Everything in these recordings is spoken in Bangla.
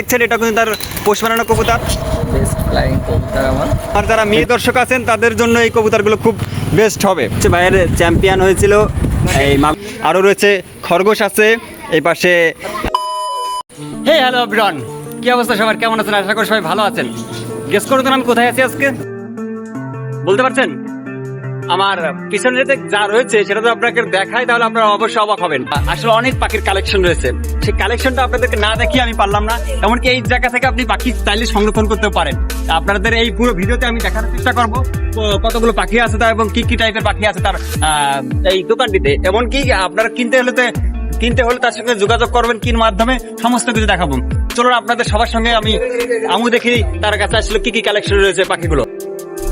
দেখছেন এটা কিন্তু তার পোষ মানানো কবুতর। বেস্ট ফ্লাইং কবুতর আমার। আর যারা মেয়ে দর্শক আছেন তাদের জন্য এই কবুতরগুলো খুব বেস্ট হবে। ভাইয়ের চ্যাম্পিয়ন হয়েছিল এই আরও রয়েছে খরগোশ আছে এই পাশে। হে হ্যালো এভরিওয়ান, কি অবস্থা সবার, কেমন আছেন? আশা করি সবাই ভালো আছেন। গেস করুন আমি কোথায় আছি আজকে, বলতে পারছেন? আমার পিছনে যা রয়েছে সেটা তো আপনাকে দেখাই, তাহলে আপনারা অবশ্যই অবাক হবেন। আসলে অনেক পাখির কালেকশন রয়েছে, সেই কালেকশনটা আপনাদেরকে না দেখিয়ে আমি পারলাম না। এমনকি এই জায়গা থেকে আপনি পাখি চাইলে সংরক্ষণ করতে পারেন। আপনাদের এই পুরো ভিডিওতে আমি দেখানোর চেষ্টা করবো কতগুলো পাখি আছে তার এবং কি কি টাইপের পাখি আছে তার এই দোকানটিতে। এমনকি আপনারা কিনতে হলে তার সঙ্গে যোগাযোগ করবেন কিন মাধ্যমে, সমস্ত কিছু দেখাবো। চলুন আপনাদের সবার সঙ্গে আমি দেখি তার কাছে আসলে কি কি কালেকশন রয়েছে পাখিগুলো।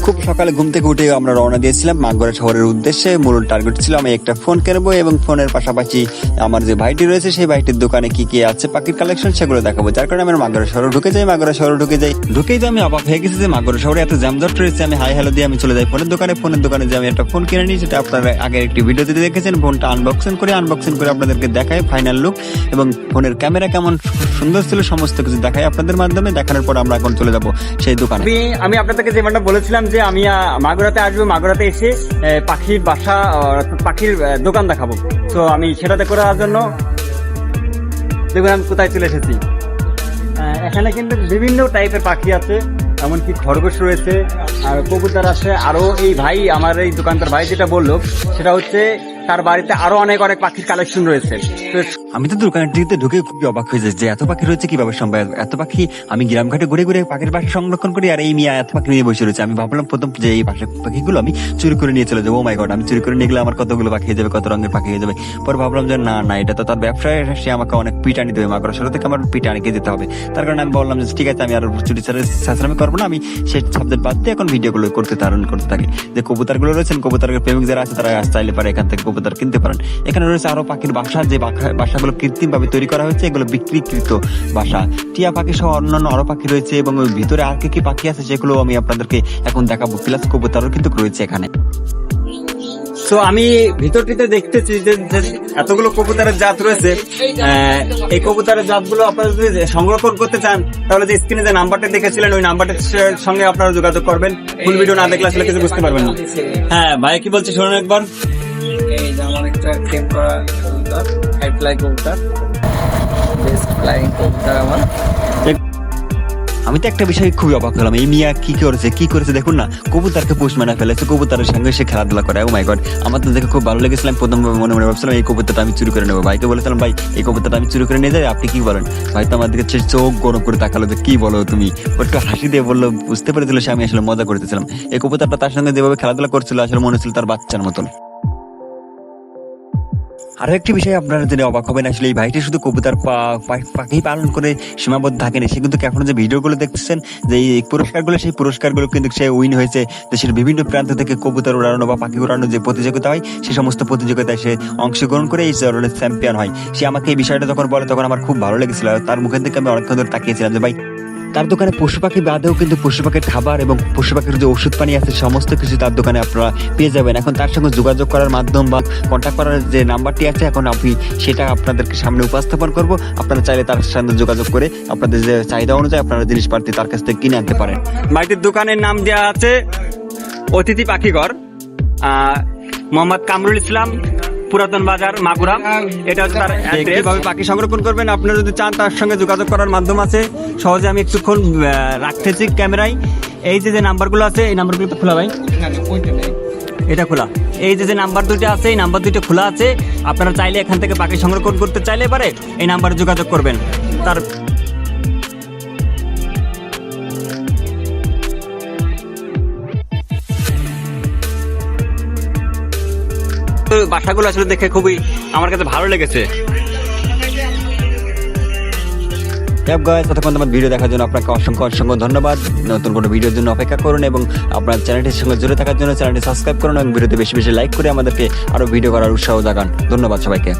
খুব সকালে ঘুম থেকে উঠে আমরা রওনা দিয়েছিলাম মাগুরা শহরের উদ্দেশ্যে। মূল টার্গেট ছিল আমি একটা ফোন কিনবো এবং ফোনের পাশাপাশি আমার যে ভাইটি রয়েছে সেই ভাইটির দোকানে কি কি আছে পাখির কালেকশন সেগুলো দেখাবো। যার কারণে আমি মাগুরা শহরে ঢুকেই তো আমি অবাক হয়ে গেছি যে মাগুরা শহরে এত জ্যামজট রয়েছে। আমি হাই হ্যালো দিয়ে আমি চলে যাই ফোনের দোকানে যে আমি একটা ফোন কিনে নিই, সেটা আপনারা আগের একটি ভিডিওতে দেখেছেন। ফোনটা আনবক্সিং করে আপনাদেরকে দেখায় ফাইনাল লুক এবং ফোনের ক্যামেরা কেমন সুন্দর ছিল সমস্ত কিছু দেখায় আপনাদের মাধ্যমে। দেখানোর পর আমরা এখন চলে যাবো সেই দোকানে। আমি আপনাদেরকে যেমনটা বলেছিলাম যে আমি মাগুরাতে আসবো, মাগুরাতে এসে পাখির বাসা পাখির দোকান দেখাবো। তো আমি সেটাতে করার জন্য দেখুন আমি কোথায় চলে এসেছি। এখানে কিন্তু বিভিন্ন টাইপের পাখি আছে, এমনকি খরগোশ রয়েছে আর কবুতর আছে। আরো এই ভাই আমার এই দোকানদার ভাই যেটা বললো সেটা হচ্ছে তার বাড়িতে আরো অনেক পাখির কালেকশন রয়েছে। আমি তো দোকানের দিকে ঢুকে খুবই অবাক হয়ে যাই যে এত পাখি রয়েছে কিভাবে সম্ভব। এত পাখি আমি গ্রামঘাটে ঘুরে পাখির বাসা সংরক্ষণ করি, আর এই মিয়া এত পাখি নিয়ে বসে রয়েছে। আমি ভাবলাম প্রথম যে এই পাখিগুলো আমি চুরি করে নিয়ে চলে যাবো। ও মাই গড, আমি চুরি করে নিয়ে গেলে আমার কতগুলো পাখি হয়ে যাবে, কত রঙের পাখি হয়ে যাবে। পরে ভাবলাম যে না এটা তো তার ব্যবসায়, সে আমাকে অনেক পিটানি দেবে, মাগুরা শহর থেকে আমার পিটানি দিতে হবে। তার কারণে আমি বললাম যে ঠিক আছে আমি আর চুরি ছাড়া করবো না, আমি সেই সাবজেক্ট বাদ দিয়ে এখন ভিডিওগুলো করতে থাকি। যে কবুতরগুলো রয়েছেন, কবুতরের প্রেমিক যারা আছে তারা চাইলে পারে এখান থেকে কবুতর কিনতে পারেন। এখানে রয়েছে আরো পাখির বাসা, যে বাসাগুলো কৃত্রিম ভাবে তৈরি করা হয়েছে, এগুলো বিক্রিকৃত বাসা। টিয়া পাখি সহ অন্যান্য আরো পাখি রয়েছে এবং ওই ভিতরে আর কি পাখি আছে সেগুলো আমি আপনাদেরকে এখন দেখাবো। প্লাস কবুতরও কিন্তু রয়েছে এখানে। তো আমি ভিতরটিতে দেখতেছি যে এতগুলো কবুতরের জাত রয়েছে। এই কবুতরের জাতগুলো আপনারা যদি সংরক্ষণ করতে চান তাহলে যে স্ক্রিনে যে নাম্বারটা দেখেছিলেন ওই নাম্বারটার সঙ্গে আপনারা যোগাযোগ করবেন। ফুল ভিডিও না দেখলে আসলে কিছু বুঝতে পারবেন না। হ্যাঁ ভাই কি বলছে শুনুন একবার। এই যে আমার একটা টেম করা কবুতর, হাই ফ্লাই কবুতর, বেস্ট ফ্লাইং কবুতর আমার। আমি তো একটা বিষয় খুবই অবাক হলাম, এই মিয়া কি করেছে দেখুন না, কবুতরকে পোষ মানা ফেলেছে, কবুতরের সঙ্গে সে খেলাধুলা করে। ও মাই গড, আমার তো দেখে খুব ভালো লেগেছিলাম। প্রথম মনে ভাবছিলাম এই কবুতরটা আমি চুরি করে নেবো। ভাইকে বলেছিলাম ভাই এই কবুতরটা আমি চুরি করে নিয়ে যাই, আপনি কি বলেন? ভাই তো আমার দিকে চোখ গরম করে তাকালো যে কি বলো তুমি। একটু হাসি দিয়ে বললো, বুঝতে পেরেছিল সে আমি আসলে মজা করতেছিলাম। এই কবুতরটা তার সঙ্গে যেভাবে খেলাধুলা করছিল আসলে মনে হচ্ছিল তার বাচ্চার মতন। আরো একটি বিষয় আপনারা জেনে অবাক হবেন, আসলে এই ভাইটি শুধু কবুতর পাখি পালন করে সীমাবদ্ধ থাকেনি। সে কিন্তু এখন যে ভিডিওগুলো দেখতেছেন যে এই পুরস্কারগুলো, সেই পুরস্কারগুলো কিন্তু সে উইন হয়েছে। দেশের বিভিন্ন প্রান্ত থেকে কবুতর উড়ানো বা পাখি উড়ানো যে প্রতিযোগিতা হয় সেই সমস্ত প্রতিযোগিতায় সে অংশগ্রহণ করে এই ধরনের চ্যাম্পিয়ন হয়। সে আমাকে এই বিষয়টা যখন বলে তখন আমার খুব ভালো লেগেছিল। তার মুখের দিকে আমি অনেকক্ষণ ধরে তাকিয়েছিলাম যে ভাই তার দোকানে পশু পাখি বাদেও কিন্তু পশু পাখির খাবার এবং পশু পাখির যে ওষুধ পানি আছে সমস্ত কিছু তার দোকানে আপনারা পেয়ে যাবেন। এখন তার সঙ্গে যোগাযোগ করার মাধ্যম বা কন্ট্যাক্ট করার যে নাম্বারটি আছে এখন আমি সেটা আপনাদেরকে সামনে উপস্থাপন করব। আপনারা চাইলে তার সাথে যোগাযোগ করে আপনাদের যে চাহিদা অনুযায়ী আপনারা জিনিসপাতি তার কাছ থেকে কিনে আনতে পারেন। ভাইটির দোকানের নাম দেওয়া আছে অতিথি পাখিঘর, মোহাম্মদ কামরুল ইসলাম, পুরাতন বাজার, মাগুরা। এটা হচ্ছে তার কিভাবে পাখি সংরক্ষণ করবেন আপনারা যদি চান তার সঙ্গে যোগাযোগ করার মাধ্যম আছে সহজে। আমি একটুক্ষণ রাখতেছি ক্যামেরায়। এই যে নাম্বারগুলো আছে এই নাম্বারগুলো তো খোলা ভাই, এটা খোলা। এই যে নাম্বার দুইটা আছে এই নাম্বার দুইটা খোলা আছে। আপনারা চাইলে এখান থেকে পাখি সংরক্ষণ করতে চাইলে পারে এই নাম্বারে যোগাযোগ করবেন। তার বাসাগুলো আসলে দেখে খুবই আমার কাছে ভালো লেগেছে। ততক্ষণ আমার ভিডিও দেখার জন্য আপনাকে অসংখ্য ধন্যবাদ। নতুন কোনো ভিডিওর জন্য অপেক্ষা করুন এবং আপনার চ্যানেলটির সঙ্গে জুড়ে থাকার জন্য চ্যানেলটি সাবস্ক্রাইব করুন এবং ভিডিওতে বেশি লাইক করে আমাদেরকে আরো ভিডিও করার উৎসাহ জাগান। ধন্যবাদ সবাইকে।